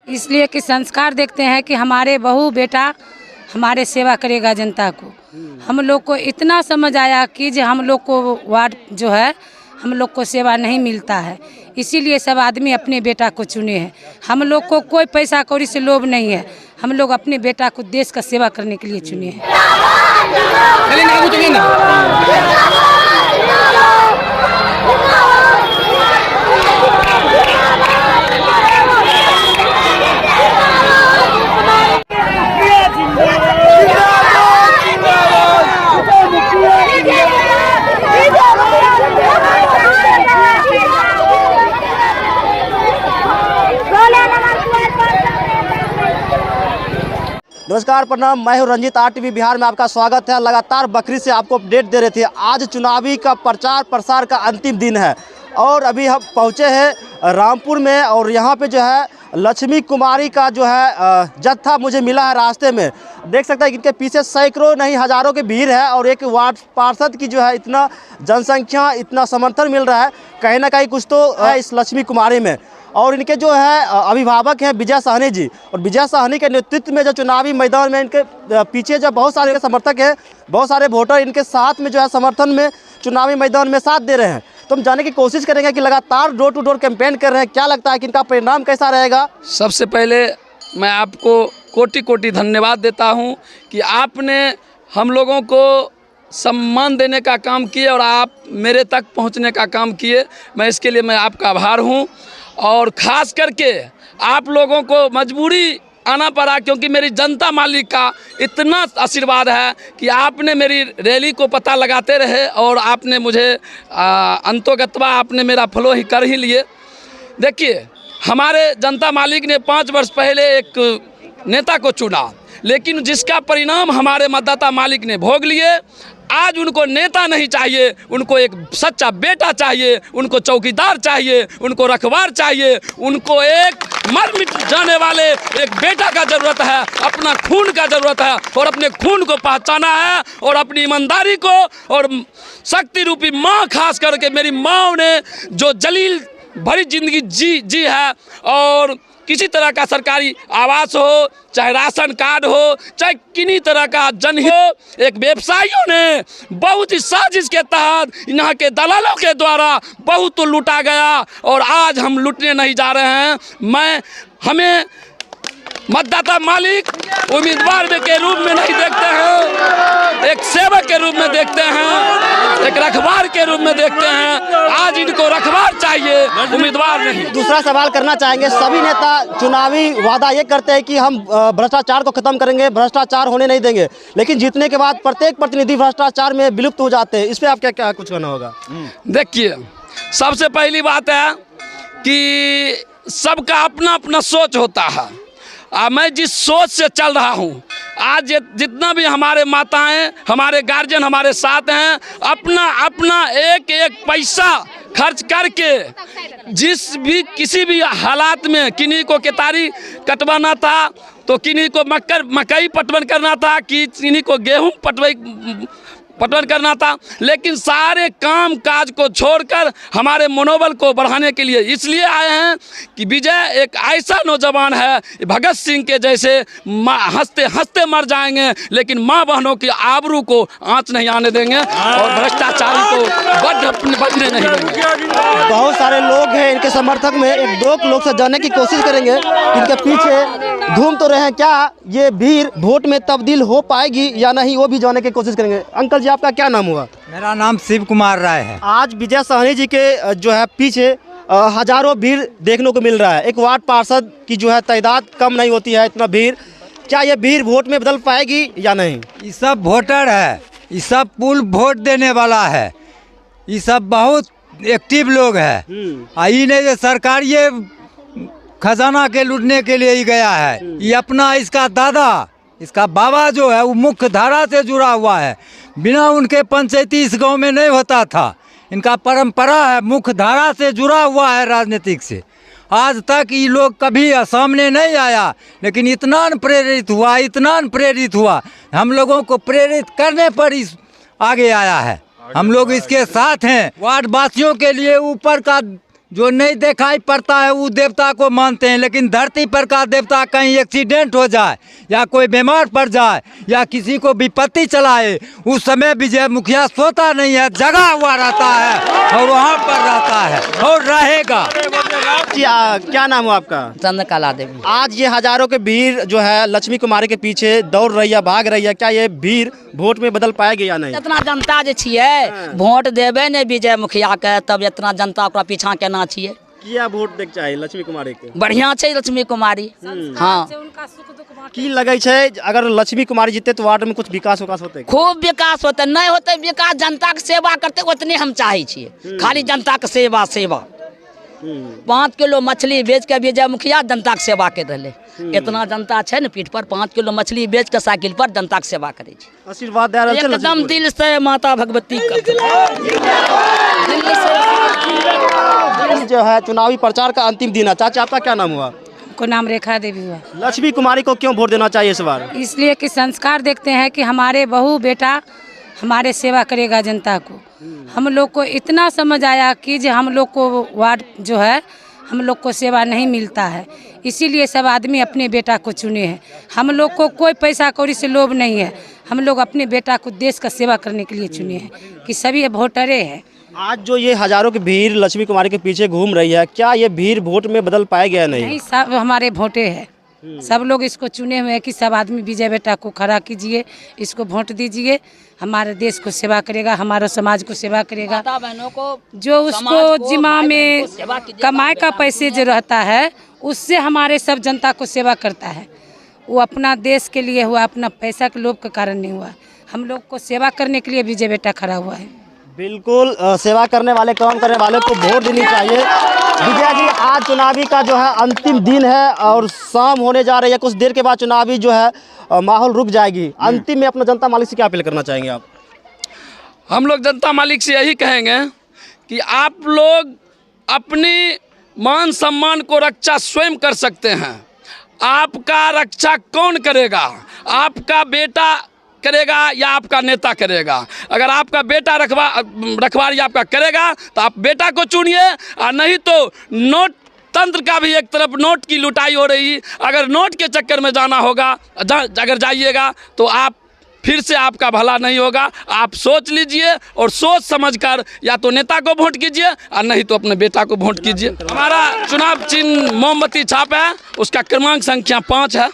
इसलिए कि संस्कार देखते हैं कि हमारे बहू बेटा हमारे सेवा करेगा जनता को। हम लोग को इतना समझ आया कि जो हम लोग को वार्ड जो है हम लोग को सेवा नहीं मिलता है, इसीलिए सब आदमी अपने बेटा को चुने हैं। हम लोग को कोई पैसा कौड़ी से लोभ नहीं है, हम लोग अपने बेटा को देश का सेवा करने के लिए चुने हैं। नमस्कार, प्रणाम। मैं हूं रंजीत, आरटीवी बिहार में आपका स्वागत है। लगातार बकरी से आपको अपडेट दे रहे थे। आज चुनावी का प्रचार प्रसार का अंतिम दिन है और अभी हम पहुंचे हैं रामपुर में और यहां पे जो है लक्ष्मी कुमारी का जो है जत्था मुझे मिला है रास्ते में। देख सकते हैं कि इनके पीछे सैकड़ों नहीं हज़ारों की भीड़ है और एक वार्ड पार्षद की जो है इतना जनसंख्या, इतना समर्थन मिल रहा है। कहीं ना कहीं कुछ तो है इस लक्ष्मी कुमारी में। और इनके जो है अभिभावक हैं विजय साहनी जी, और विजय साहनी के नेतृत्व में जो चुनावी मैदान में इनके पीछे जो बहुत सारे समर्थक हैं, बहुत सारे वोटर इनके साथ में जो है समर्थन में चुनावी मैदान में साथ दे रहे हैं। तो हम जानने की कोशिश करेंगे कि लगातार डोर टू डोर कैंपेन कर रहे हैं, क्या लगता है कि इनका परिणाम कैसा रहेगा। सबसे पहले मैं आपको कोटि कोटि धन्यवाद देता हूं कि आपने हम लोगों को सम्मान देने का काम किए और आप मेरे तक पहुंचने का काम किए। मैं इसके लिए मैं आपका आभार हूं। और ख़ास करके आप लोगों को मजबूरी आना पड़ा क्योंकि मेरी जनता मालिक का इतना आशीर्वाद है कि आपने मेरी रैली को पता लगाते रहे और आपने मुझे अंतोगत्वा आपने मेरा फॉलो ही कर ही लिए। देखिए, हमारे जनता मालिक ने 5 वर्ष पहले एक नेता को चुना, लेकिन जिसका परिणाम हमारे मतदाता मालिक ने भोग लिए। आज उनको नेता नहीं चाहिए, उनको एक सच्चा बेटा चाहिए, उनको चौकीदार चाहिए, उनको रखवार चाहिए, उनको एक मर मिट जाने वाले एक बेटा का ज़रूरत है, अपना खून का ज़रूरत है और अपने खून को पहचाना है और अपनी ईमानदारी को और शक्ति रूपी माँ, खास करके मेरी माँ ने जो जलील भरी जिंदगी जी है और किसी तरह का सरकारी आवास हो, चाहे राशन कार्ड हो, चाहे किन्हीं तरह का जन हो, एक व्यवसायियों ने बहुत ही साजिश के तहत यहाँ के दलालों के द्वारा बहुत लूटा गया और आज हम लूटने नहीं जा रहे हैं। हमें मतदाता मालिक उम्मीदवार के रूप में नहीं देखते हैं, एक सेवक के रूप में देखते हैं, एक रखवार के रूप में देखते हैं। आज इनको रखवार चाहिए, उम्मीदवार नहीं। दूसरा सवाल करना चाहेंगे, सभी नेता चुनावी वादा ये करते हैं कि हम भ्रष्टाचार को खत्म करेंगे, भ्रष्टाचार होने नहीं देंगे, लेकिन जीतने के बाद प्रत्येक प्रतिनिधि भ्रष्टाचार में विलुप्त हो जाते हैं। इस पर आप क्या कुछ कहना होगा। देखिए, सबसे पहली बात है कि सबका अपना अपना सोच होता है। मैं जिस सोच से चल रहा हूँ, आज जितना भी हमारे माताएं, हमारे गार्जियन हमारे साथ हैं, अपना एक एक पैसा खर्च करके किसी भी हालात में किन्हीं को केतारी कटवाना था तो किन्हीं को मकई पटवन करना था, किन्हीं को गेहूँ पटवन करना था, लेकिन सारे काम काज को छोड़कर हमारे मनोबल को बढ़ाने के लिए इसलिए आए हैं कि विजय एक ऐसा नौजवान है, भगत सिंह के जैसे हंसते हंसते मर जाएंगे, लेकिन माँ बहनों की आबरू को आँच नहीं आने देंगे और भ्रष्टाचारी को बढ़ने नहीं देंगे। बहुत सारे लोग हैं इनके समर्थक में, एक दो लोग से जानने की कोशिश करेंगे। इनके पीछे घूम तो रहे हैं, क्या ये भीड़ वोट में तब्दील हो पाएगी या नहीं, वो भी जानने की कोशिश करेंगे। अंकल जी, आपका क्या नाम हुआ। मेरा नाम शिव कुमार राय है। आज विजय साहनी जी के जो है पीछे हजारों भीड़ देखने को मिल रहा है। एक वार्ड पार्षद की जो है तादाद कम नहीं होती है, इतना भीड़। क्या ये भीड़ वोट में बदल पाएगी या नहीं। ये सब वोटर है, ये सब पुल वोट देने वाला है, ये सब बहुत एक्टिव लोग है। ये सरकार ये खजाना के लूटने के लिए ही गया है। ये अपना इसका दादा, इसका बाबा जो है वो मुख्य धारा से जुड़ा हुआ है, बिना उनके पंचायती इस गांव में नहीं होता था। इनका परंपरा है, मुख्य धारा से जुड़ा हुआ है राजनीतिक से। आज तक ये लोग कभी सामने नहीं आया, लेकिन इतना प्रेरित हुआ, हम लोगों को प्रेरित करने पर इस आगे आया है। हम लोग इसके साथ हैं। वार्ड वासियों के लिए ऊपर का जो नहीं दिखाई पड़ता है वो देवता को मानते हैं, लेकिन धरती पर का देवता कहीं एक्सीडेंट हो जाए या कोई बीमार पड़ जाए या किसी को विपत्ति चलाए, उस समय विजय मुखिया सोता नहीं है, जगा हुआ रहता है और वहाँ पर रहता है और रहेगा। क्या नाम है आपका? चंद्रकला देवी। आज ये हजारों के भीड़ जो है लक्ष्मी कुमारी के पीछे दौड़ रही है, भाग रही है, क्या ये भीड़ वोट में बदल पाएगी या नहीं? इतना जनता जे छियै वोट देवे ने विजय मुखिया के, तब इतना जनता ओकरा पीछा केना छियै। किया वोट देख चाहे लक्ष्मी कुमारी के? बढ़िया छै लक्ष्मी कुमारी। हाँ, की लगे छै अगर लक्ष्मी कुमारी जीते तो वार्ड में कुछ विकास होते? खूब विकास होते, नहीं होते विकास, जनता के सेवा करते उतने हम चाहे छियै, खाली जनता के सेवा। 5 किलो मछली बेच के विजय मुखिया जनता के सेवा कर रहे। इतना जनता है न पीठ पर, 5 किलो मछली बेच के साइकिल पर जनता के सेवा करे। आशीर्वाद दे रहल छै एकदम दिल से माता भगवती जो है चुनावी प्रचार का अंतिम दिन है। चाचा आपका क्या नाम हुआ? को नाम रेखा देवी हुआ। लक्ष्मी कुमारी को क्यों वोट देना चाहिए इस बार? इसलिए कि संस्कार देखते हैं कि हमारे बहू बेटा हमारे सेवा करेगा जनता को। हम लोग को इतना समझ आया कि जो हम लोग को वार्ड जो है हम लोग को सेवा नहीं मिलता है, इसीलिए सब आदमी अपने बेटा को चुने हैं। हम लोग को कोई पैसा कौड़ी से लोभ नहीं है, हम लोग अपने बेटा को देश का सेवा करने के लिए चुने हैं कि सभी वोटरे हैं। आज जो ये हजारों की भीड़ लक्ष्मी कुमारी के पीछे घूम रही है, क्या ये भीड़ वोट में बदल पाएगी या नहीं? सब हमारे वोटे हैं, सब लोग इसको चुने हुए हैं कि सब आदमी विजय बेटा को खड़ा कीजिए, इसको वोट दीजिए, हमारे देश को सेवा करेगा, हमारे समाज को सेवा करेगा। बहनों को जो उसको जिम्मा में कमाए का पैसे जो रहता है उससे हमारे सब जनता को सेवा करता है। वो अपना देश के लिए हुआ, अपना पैसा के लोभ के कारण नहीं हुआ। हम लोग को सेवा करने के लिए विजय बेटा खड़ा हुआ है। बिल्कुल, सेवा करने वाले, काम करने वाले को वोट देनी चाहिए। विजया जी, आज चुनावी का जो है अंतिम दिन है और शाम होने जा रही है, कुछ देर के बाद चुनावी जो है माहौल रुक जाएगी। अंतिम में अपना जनता मालिक से क्या अपील करना चाहेंगे आप? हम लोग जनता मालिक से यही कहेंगे कि आप लोग अपनी मान सम्मान को रक्षा स्वयं कर सकते हैं। आपका रक्षा कौन करेगा? आपका बेटा करेगा या आपका नेता करेगा? अगर आपका बेटा रखवारी आपका करेगा तो आप बेटा को चुनिए, और नहीं तो नोट तंत्र का भी एक तरफ नोट की लुटाई हो रही, अगर नोट के चक्कर में जाना होगा, अगर जाइएगा तो आप फिर से आपका भला नहीं होगा। आप सोच लीजिए और सोच समझकर या तो नेता को वोट कीजिए और नहीं तो अपने बेटा को वोट कीजिए। हमारा चुनाव चिन्ह मोमबत्ती छाप है, उसका क्रमांक संख्या 5 है।